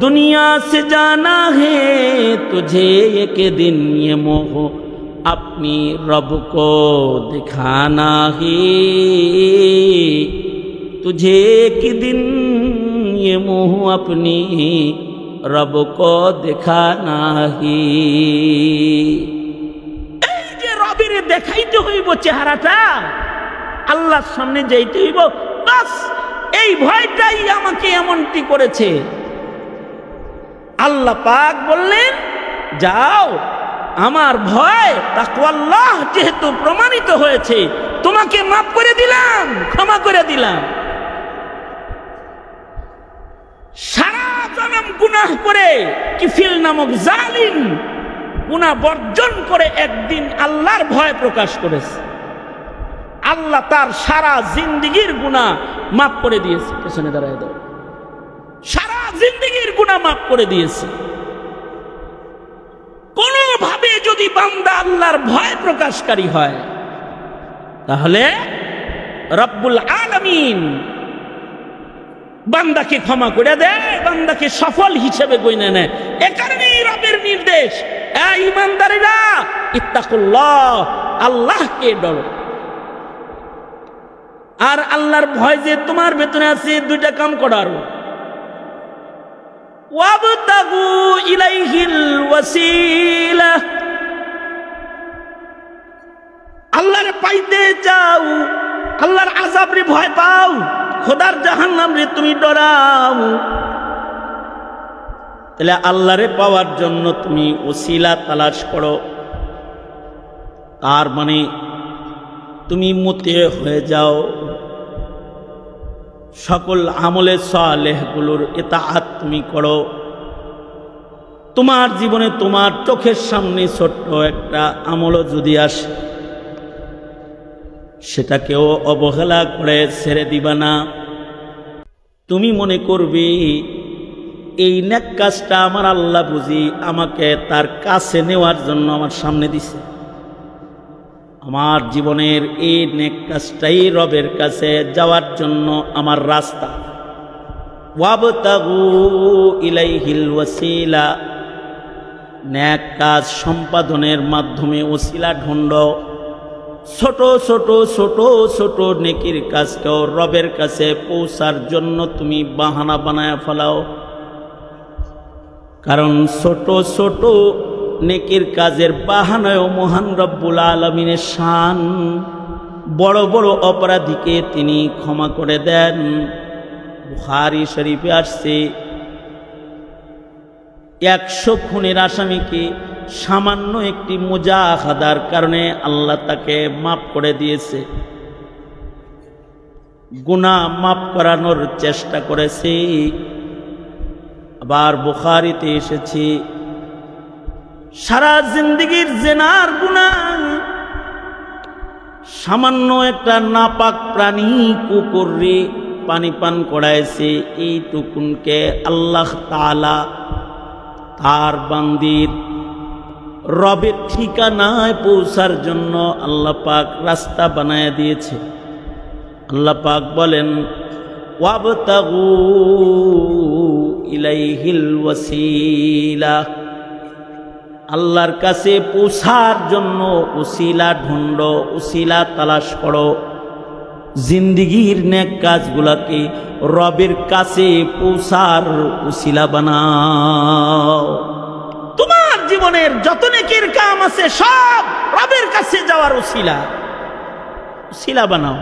दुनिया से जाना है। तुझे एक दिन ये मोह अपनी रब को दिखाना है। तुझे एक दिन ये मोह अपनी रब को दिखाना है। দেখাইতে হইব চেহারাটা, আল্লাহর সামনে যাইতে হইব, বাস এই ভয়টাই আমাকে এমনটি করেছে। আল্লাহ পাক বললেন, যাও, আমার ভয় তাকওয়াল্লাহ যেহেতু প্রমাণিত হয়েছে, তোমাকে মাফ করে দিলাম, ক্ষমা করে দিলাম। সারা জনম গুনাহ করে কিফিল নামক জালিম গুনাহ বর্জন করে একদিন আল্লাহর ভয় প্রকাশ করেছে, আল্লাহ তার সারা জিন্দেগীর গুনাহ মাফ করে দিয়েছে। পেছনে দাঁড়ায় দাও, সারা জিন্দেগীর গুনাহ মাফ করে দিয়েছে। কোনোভাবে যদি বান্দা আল্লাহর ভয় প্রকাশকারী হয়, তাহলে রব্বুল আলামিন বান্দাকে ক্ষমা করে দেয়, বান্দাকে সফল হিসেবে গণ্য নেয়। এ কারণেই রবের নির্দেশ, ঈমানদারেরা ইত্তাকুল্লাহ, আল্লাহকে ডরো। আর আল্লাহর ভয় যে তোমার ভেতরে আছে, দুইটা কাম করার, ওয়াবতাগু ইলাইহিল ওয়াসিলা, আল্লাহরে পাইতে চাও, আল্লাহর আযাবরে ভয় পাও, খোদার জাহান্নাম রে তুমি ডরাও, তাহলে আল্লাহরে পাওয়ার জন্য তুমি ওসিলা তালাশ করো। তার মানে তুমি মুতে হয়ে যাও, সকল আমলে সালেহগুলোর ইতাআত তুমি করো। তোমার জীবনে তোমার চোখের সামনে ছোট্ট একটা আমলও যদি আসে, সেটাকেও অবহেলা করে ছেড়ে দিবা না। তুমি মনে করবে এই নেক কাজটা আমার আল্লাহ বুঝি আমাকে তার কাছে নেওয়ার জন্য আমার সামনে দিছে, আমার জীবনের এই নেক কাজটাই রবের কাছে যাওয়ার জন্য আমার রাস্তা। ওয়াবতাগু ইলাইহিল ওয়াসিলা, নেক কাজ সম্পাদনের মাধ্যমে ওসিলা ঢুঁড়। ছোট ছোট ছোট ছোট নেকির কাজকেও রবের কাছে পৌঁছার জন্য তুমি বাহানা বানায় ফেলাও। কারণ ছোট ছোট নেকির কাজের বাহানায়ও মহান রব্বুল আলামিনের শান। বড় বড় অপরাধীকে তিনি ক্ষমা করে দেন। বুখারী শরীফে আসছে 100 খুনের আসামিকে সামান্য একটি মুজাহাদার কারণে আল্লাহ তাকে মাফ করে দিয়েছে। গুনাহ মাফ করানোর চেষ্টা করেছে। আবার বুখারীতে এসেছে সারা জিন্দেগীর জিনার গুনাহ, সামান্য একটা নাপাক প্রাণী কুকুরে পানি পান করাইছে, এইটুকুনকে আল্লাহ তাআলা তার বান্দির রবের ঠিকানায় পৌঁছার জন্য আল্লাহ পাক রাস্তা বানায় দিয়েছে। আল্লাহ পাক বলেন ওয়াবতাগু ইলাইহিল ওয়াসিলা, আল্লাহর কাছে পৌঁছার জন্য উসিলা ঢুঁড়ো, উসিলা তালাশ করো। জিন্দেগীর নেক কাজগুলোকে রবের কাছে পৌঁছার উসিলা বানাও। তোমার জীবনের যত নেকের কাম আছে সব রবের কাছে যাওয়ার উসিলা, উসিলা বানাও।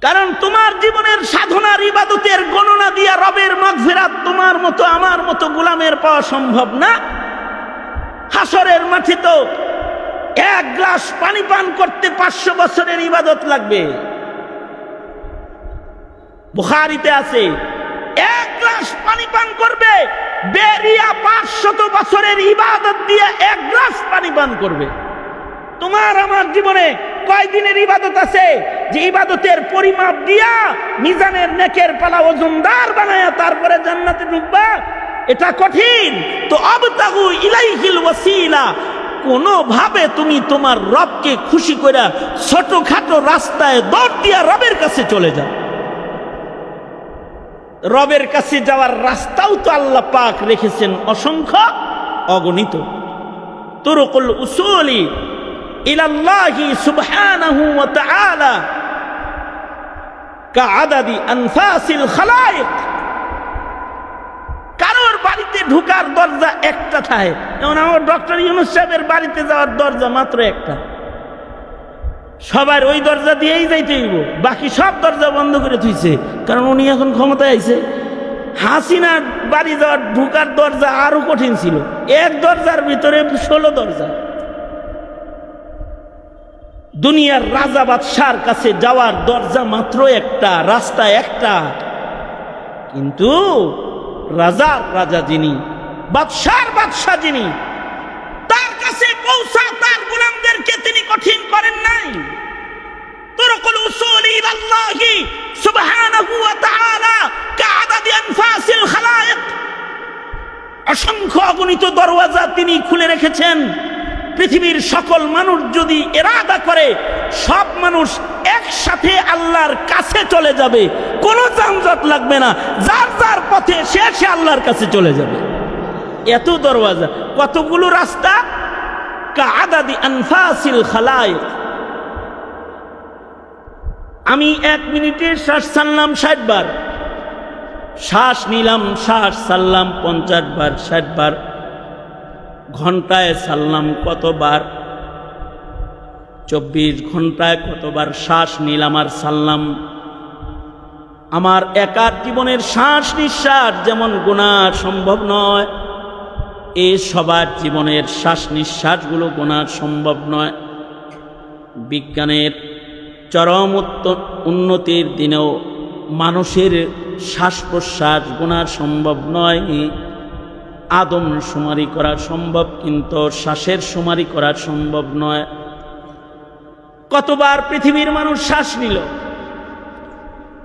কারণ তোমার জীবনের সাধনার ইবাদতের গণনা দিয়া রবের মাগফিরাত তোমার মতো আমার মতো গোলামের পাওয়া সম্ভব না। হাসরের মাঠে তো 1 গ্লাস পানি পান করতে 500 বছরের ইবাদত লাগবে। বুখারীতে আছে 1 গ্লাস পানি পান করবে, বেরিয়া 500 বছরের ইবাদত দিয়ে 1 গ্লাস পানি পান করবে। তোমার আমার জীবনে কয় দিনের ইবাদত আছে যে ইবাদতের পরিমাপ দিয়া মিজানের নেকের পালা ওজনদার বানায়া তারপরে জান্নাতে ঢুকবা? এটা কঠিন। তো আবতাগু ইলাইহিল ওয়াসিলা, কোনোভাবে তুমি তোমার রবকে খুশি করে ছোটখাটো রাস্তায় দৌড় দিয়া রবের কাছে চলে যাও। রবের কাছে যাওয়ার রাস্তাও তো আল্লাহ পাক রেখেছেন অসংখ্য, অগণিত। তুরুকুল উসুলি ইলাল্লাহি সুবহানাহু ওয়া তাআলা কাআদাদি আনফাসিল খালায়েক। কারোর বাড়িতে ঢোকার দরজা একটা থাকে, যেমন আমার ডক্টর ইউনূস সাহেবের বাড়িতে যাওয়ার দরজা মাত্র একটা। সবার ওই দরজা দিয়েই যাইতে হইব, বাকি সব দরজা বন্ধ করে থুইছে, কারণ উনি এখন ক্ষমতায় আইছে। হাসিনার বাড়ি যাওয়ার ঢোকার দরজা আরো কঠিন ছিল, এক দরজার ভিতরে 16 দরজা। দুনিয়ার রাজা বাদশার কাছে যাওয়ার দরজা মাত্র একটা, রাস্তা একটা। কিন্তু রাজার রাজা যিনি, বাদশার বাদশা যিনি, তার কাছে পৌঁছা তার গোলামদেরকে তিনি কঠিন করেন নাই। তুরকুল উসুলি ইলাল্লাহি সুবহানাহু ওয়া তাআলা কাআদাদি আনফাসিল খালায়েক, অসংখ্য অগণিত দরওয়াজা তিনি খুলে রেখেছেন। পৃথিবীর সকল মানুষ যদি ইরাদা করে সব মানুষ একসাথে আল্লাহর কাছে চলে যাবে, কোনো যানজট লাগবে না, যার যার পথে সে আল্লাহর কাছে চলে যাবে। এত দরওয়াজা, কতগুলো রাস্তা, কাআদাদি আনফাসিল খালায়েক। আমি 1 মিনিটে শ্বাস ছাড়লাম 60 বার, শ্বাস নিলাম, শ্বাস ছাড়লাম 50 বার, 60 বার। ঘন্টায় ছাড়লাম কতবার? 24 ঘন্টায় কতবার শ্বাস নিলাম আর ছাড়লাম? আমার একার জীবনের শ্বাস নিঃশ্বাস যেমন গোনা সম্ভব নয়, এ সবার জীবনের শ্বাস নিঃশ্বাসগুলো গোনা সম্ভব নয়। বিজ্ঞানের চরম উন্নতির দিনেও মানুষের শ্বাস প্রশ্বাস গোনা সম্ভব নয়। আদম শুমারি করা সম্ভব, কিন্তু শ্বাসের শুমারি করা সম্ভব নয়। কতবার পৃথিবীর মানুষ শ্বাস নিল,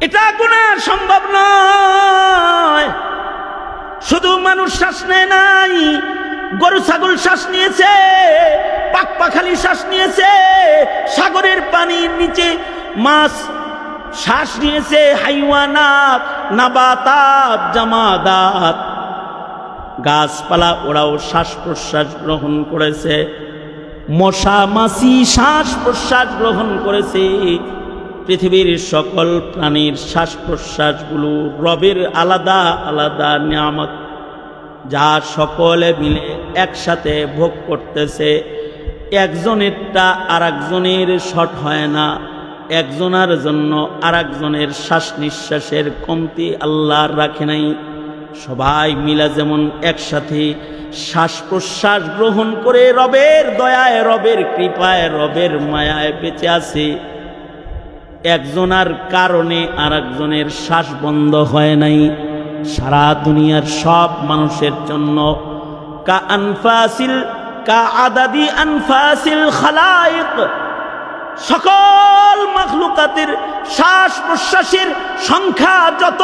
এটা গুনাহ সম্ভব নয়। শুধু মানুষ শ্বাস নেয় নাই, গরু ছাগল শ্বাস নিয়েছে, পাখপাখালি শ্বাস নিয়েছে, সাগরের পানির নিচে মাছ শ্বাস নিয়েছে, হাইওয়ানাত, নাবাতাত, জামাদাত, গাছপালা ওরাও শ্বাস প্রশ্বাস গ্রহণ করেছে, মশা মাছি শ্বাস প্রশ্বাস গ্রহণ করেছে। পৃথিবীর সকল প্রাণীর শ্বাস প্রশ্বাসগুলো রবের আলাদা আলাদা নিয়ামত, যা সকলে মিলে একসাথে ভোগ করতেছে। একজনেরটা আর একজনের শর্ট হয় না, একজনের জন্য আর একজনের শ্বাস নিঃশ্বাসের কমতি আল্লাহ রাখে নাই। সবাই মিলা যেমন একসাথে শ্বাস প্রশ্বাস গ্রহণ করে রবের দয়ায়, রবের কৃপায়, রবের মায়ায় বেঁচে আছে, একজনের কারণে আর একজনের শ্বাস বন্ধ হয় নাই। সারা দুনিয়ার সব মানুষের জন্য কা আদাদি আনফাসিল খালাইক, সকল মাখলুকাতের শ্বাস প্রশ্বাসের সংখ্যা যত,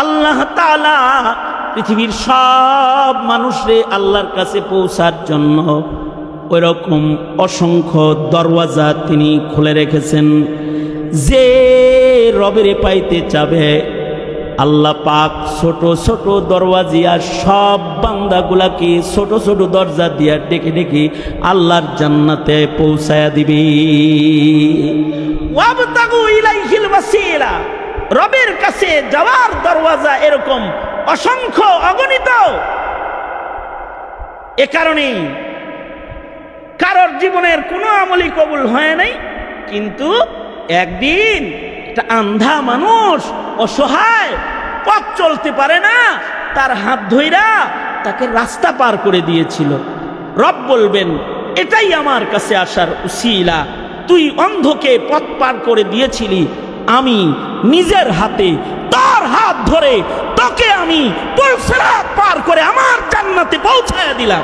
আল্লাহ তাআলা পৃথিবীর সব মানুষরে আল্লাহর কাছে পৌঁছার জন্য ওইরকম অসংখ্য দরওয়াজা তিনি খুলে রেখেছেন। যে রবেরে পাইতে চাবে আল্লাহ পাক ছোট ছোট দরওয়াজিয়া সব বান্দাগুলাকে ছোট ছোট দরজা দিয়া ডেকে ডেকে আল্লাহর জান্নাতে পৌঁছায়া দিবে। ওয়াবতাগু ইলাইহিল ওয়াসিলা, রবের কাছে যাওয়ার দরওয়াজা এরকম অসংখ্য অগণিত। এ কারণে কারোর জীবনের কোনো আমলই কবুল হয় নাই, কিন্তু একদিন একটা আন্ধা মানুষ অসহায় পথ চলতে পারে না, তার হাত ধইরা তাকে রাস্তা পার করে দিয়েছিল। রব বলবেন এটাই আমার কাছে আসার উসিলা, তুই অন্ধকে পথ পার করে দিয়েছিলি, আমি নিজের হাতে তোর হাত ধরে তোকে আমি পুলসিরাত পার করে আমার জান্নাতে পৌঁছায়া দিলাম।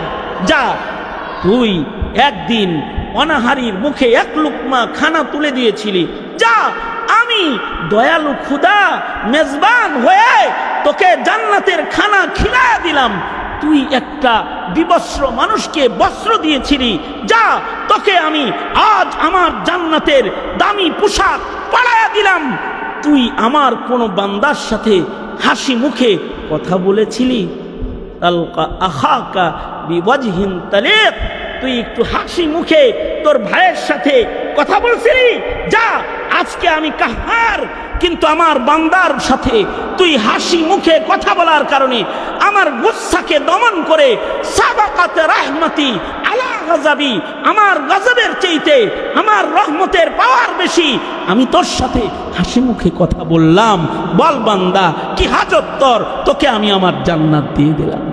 যা, তুই একদিন অনাহারীর মুখে এক লুকমা খানা তুলে দিয়েছিলি, যা, আমি দয়ালু খুদা মেজবান হয়ে তোকে জান্নাতের খানা খিলায়া দিলাম। তুই একটা বিবস্ত্র মানুষকে বস্ত্র দিয়েছিলি, যা, তোকে আমি আজ আমার জান্নাতের দামি পোশাক পরায়া দিলাম। তুই আমার কোন বান্দার সাথে হাসি মুখে কথা বলেছিলি, তালকা আখাকা বিওয়াজহিন তালিক, তুই একটু হাসি মুখে তোর ভাইয়ের সাথে কথা বলছিলি, যা, আজকে আমি কাহার, কিন্তু আমার বান্দার সাথে তুই হাসি মুখে কথা বলার কারণে আমার গুসাকে দমন করে সাবাকাতে রাহমাতি আলা গযাবি, আমার গজবের চাইতে আমার রহমতের পাওয়ার বেশি, আমি তোর সাথে হাসি মুখে কথা বললাম। বল বান্দা, কি হাজত তোর, তোকে আমি আমার জান্নাত দিয়ে দিলাম।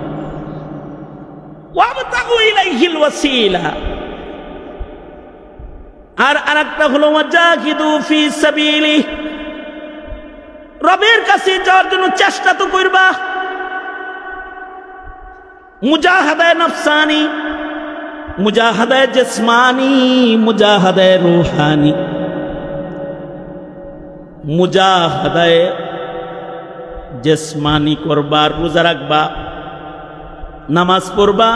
ওয়াবতাগু ইলাইহিল ওয়াসিলা। আর আরেকটা হলো ওয়াজাহিদু ফি সাবিলি, রবের কাছে যাওয়ার জন্য চেষ্টা তো করবা। মুজাহাদায়ে নফসানি, মুজাহাদায়ে জিসমানি, মুজাহাদায়ে রূহানি। মুজাহাদায়ে জিসমানি করবা, রোজা রাখবা, নামাজ পড়বা।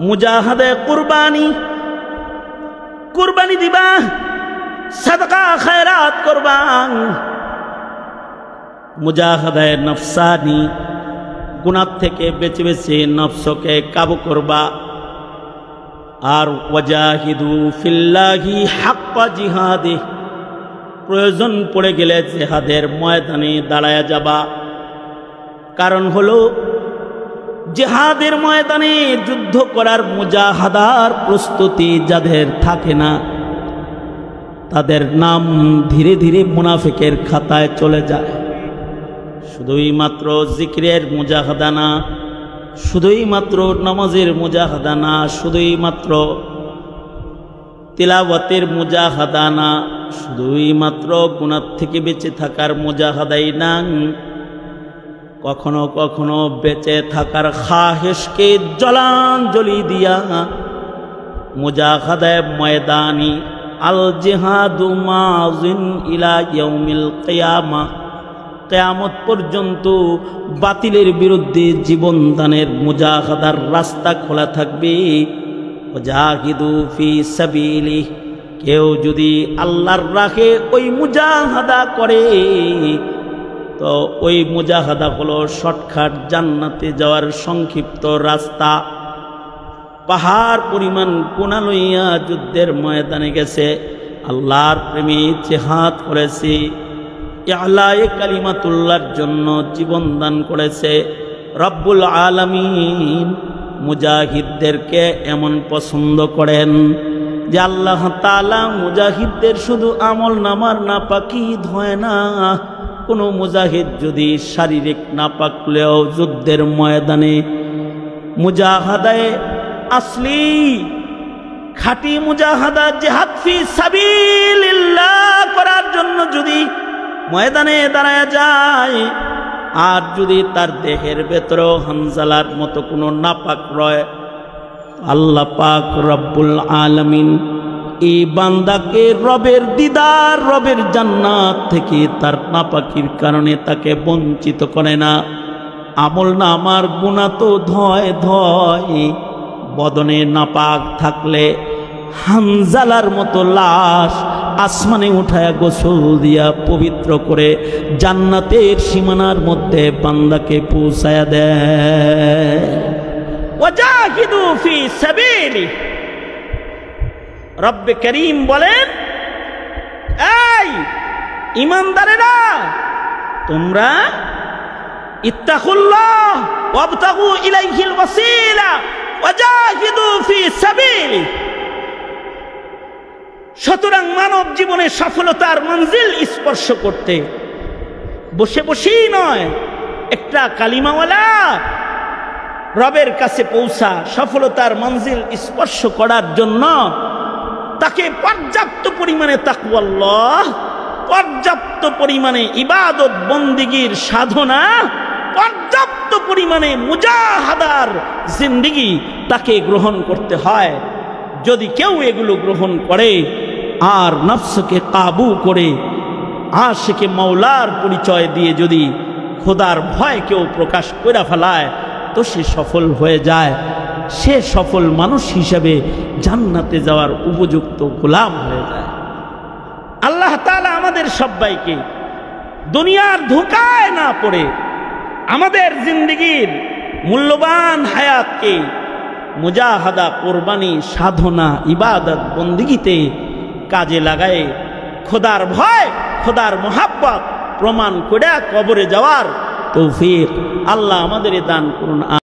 মুজাহাদায়ে কুরবানি, কুরবানি দিবা, সাদকা খায়রাত করবা। মুজাহাদায়ে নফসানি, গুনাহ থেকে বেঁচে বেঁচে নফসকে কাবু করবা। আর ওয়াজাহিদু ফিল্লাহি হাক্কা জিহাদি, প্রয়োজন পড়ে গেলে জিহাদের ময়দানে দাঁড়ায়া যাবা। কারণ হলো জিহাদের ময়দানে যুদ্ধ করার মুজাহাদার প্রস্তুতি যাদের থাকে না, তাদের নাম ধীরে ধীরে মুনাফিকের খাতায় চলে যায়। শুধুই মাত্র জিকিরের মুজাহাদা না, শুধুই মাত্র নামাজের মুজাহাদা না, শুধুই মাত্র তিলাওয়াতের মুজাহাদা না, শুধুই মাত্র গুনাহ থেকে বেঁচে থাকার মুজাহাদাই না, কখনো কখনো বেঁচে থাকার খাহেশকে জলাঞ্জলি দিয়া মুজাহাদায়ে ময়দানি আল জিহাদু মাযিন ইলা ইয়াউমিল কিয়ামাহ, কিয়ামত পর্যন্ত বাতিলের বিরুদ্ধে জীবন দানের মুজাহাদার রাস্তা খোলা থাকবে। ওয়াজাহিদু ফি সাবিলি, কেউ যদি আল্লাহর রাহে ওই মুজাহাদা করে তো ওই মুজাহাদা হলো শর্টকাট জান্নাতে যাওয়ার সংক্ষিপ্ত রাস্তা। পাহাড় পরিমাণ গুনাহ লইয়া যুদ্ধের ময়দানে গেছে, আল্লাহর প্রেমে জিহাদ করেছে, ইলায়ে কালিমাতুল্লাহর জন্য জীবন দান করেছে। রব্বুল আলামিন মুজাহিদদেরকে এমন পছন্দ করেন যে আল্লাহ তাআলা মুজাহিদদের শুধু আমল নামার নাপাকি ধয় না, কোনো মুজাহিদ যদি শারীরিক নাপাক হলেও যুদ্ধের ময়দানে মুজাহাদায়ে আসলি খাঁটি মুজাহাদা জিহাদ ফি সাবিলিল্লাহ করার জন্য যদি ময়দানে দাঁড়ায় যায়, আর যদি তার দেহের ভেতরেও হানজালার মতো কোনো নাপাক রয়, আল্লাহ পাক রব্বুল আলামিন এই বান্দাকে রবের দিদার, রবের জান্নাত থেকে তার নাপাকির কারণে তাকে বঞ্চিত করে না। আমল নামার গুনাহ তো ধয় ধয়, বদনে নাপাক থাকলে হানজালার মতো লাশ আসমানে উঠায়া গোসল দিয়া পবিত্র করে জান্নাতের সীমানার মধ্যে বান্দাকে পৌঁছায়া দেয়। ওয়াজাহিদু ফি সাবিলি, রব্বে করিম বলেন, এই ঈমানদারেরা তোমরা ইত্তাকুল্লাহ ওয়াবতাগু ইলাইহিল ওয়াসিলা ওয়াজাহিদু ফি সাবিলি। সুতরাং মানব জীবনে সফলতার মঞ্জিল স্পর্শ করতে বসে বসেই নয়, একটা কালিমাওয়ালা রবের কাছে পৌঁছা সফলতার মঞ্জিল স্পর্শ করার জন্য তাকে পর্যাপ্ত পরিমাণে তাকওয়াল্লাহ, পর্যাপ্ত পরিমাণে ইবাদত বন্দিগির সাধনা, পর্যাপ্ত পরিমাণে মুজাহাদার জিন্দেগি তাকে গ্রহণ করতে হয়। যদি কেউ এগুলো গ্রহণ করে আর নফসকে কাবু করে আশিকে মাওলার পরিচয় দিয়ে যদি খোদার ভয় কেউ প্রকাশ করে ফেলায়, তো সে সফল হয়ে যায়। সে সফল মানুষ হিসেবে জান্নাতে যাওয়ার উপযুক্ত গোলাম হয়ে যায়। আল্লাহ তাআলা আমাদের সবাইকে দুনিয়ার ধোঁকায় না পড়ে আমাদের জিন্দেগির মূল্যবান হায়াতকে মুজাহাদা, কোরবানি, সাধনা, ইবাদত বন্দিগিতে কাজে লাগায় খোদার ভয়, খোদার মোহাব্বত প্রমাণ করে কবরে যাওয়ার তৌফিক আল্লাহ আমাদের দান করুন।